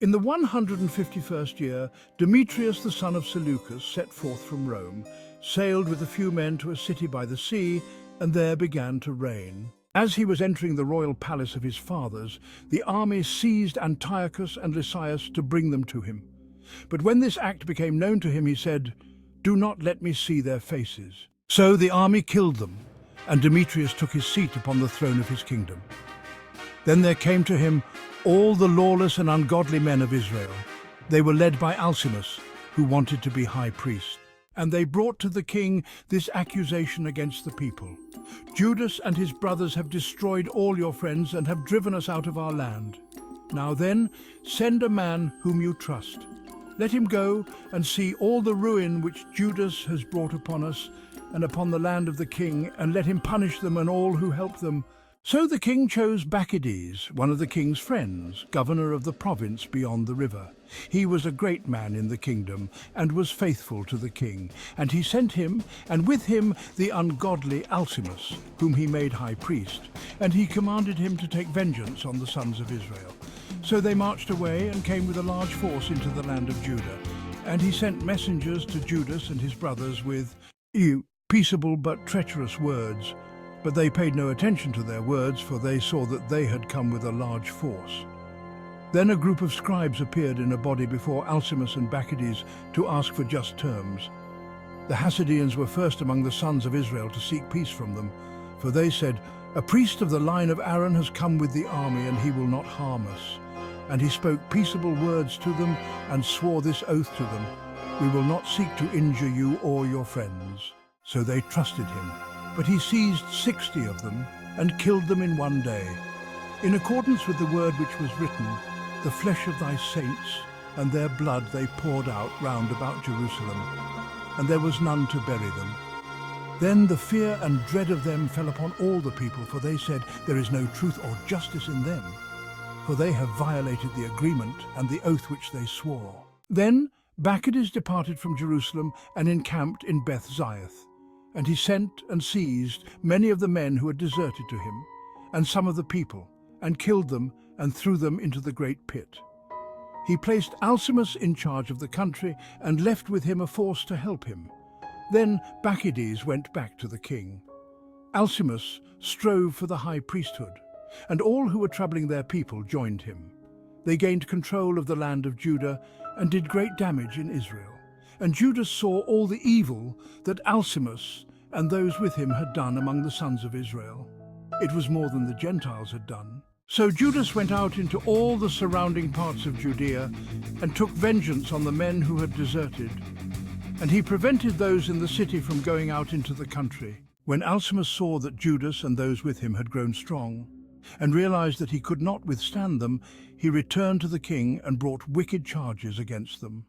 In the 151st year, Demetrius the son of Seleucus set forth from Rome, sailed with a few men to a city by the sea, and there began to reign. As he was entering the royal palace of his fathers, the army seized Antiochus and Lysias to bring them to him. But when this act became known to him, he said, "Do not let me see their faces." So the army killed them, and Demetrius took his seat upon the throne of his kingdom. Then there came to him all the lawless and ungodly men of Israel. They were led by Alcimus, who wanted to be high priest. And they brought to the king this accusation against the people. "Judas and his brothers have destroyed all your friends and have driven us out of our land. Now then, send a man whom you trust. Let him go and see all the ruin which Judas has brought upon us and upon the land of the king, and let him punish them and all who help them." So the king chose Bacchides, one of the king's friends, governor of the province beyond the river. He was a great man in the kingdom and was faithful to the king. And he sent him, and with him the ungodly Alcimus, whom he made high priest. And he commanded him to take vengeance on the sons of Israel. So they marched away and came with a large force into the land of Judah. And he sent messengers to Judas and his brothers with peaceable but treacherous words. But they paid no attention to their words, for they saw that they had come with a large force. Then a group of scribes appeared in a body before Alcimus and Bacchides to ask for just terms. The Hasidians were first among the sons of Israel to seek peace from them, for they said, "A priest of the line of Aaron has come with the army, and he will not harm us." And he spoke peaceable words to them and swore this oath to them, "We will not seek to injure you or your friends." So they trusted him. But he seized 60 of them and killed them in one day. In accordance with the word which was written, "The flesh of thy saints and their blood they poured out round about Jerusalem, and there was none to bury them." Then the fear and dread of them fell upon all the people, for they said, "There is no truth or justice in them, for they have violated the agreement and the oath which they swore." Then Bacchides departed from Jerusalem and encamped in Beth-Zayath. And he sent and seized many of the men who had deserted to him, and some of the people, and killed them and threw them into the great pit. He placed Alcimus in charge of the country and left with him a force to help him. Then Bacchides went back to the king. Alcimus strove for the high priesthood, and all who were troubling their people joined him. They gained control of the land of Judah and did great damage in Israel. And Judas saw all the evil that Alcimus and those with him had done among the sons of Israel. It was more than the Gentiles had done. So Judas went out into all the surrounding parts of Judea and took vengeance on the men who had deserted. And he prevented those in the city from going out into the country. When Alcimus saw that Judas and those with him had grown strong, and realized that he could not withstand them, he returned to the king and brought wicked charges against them.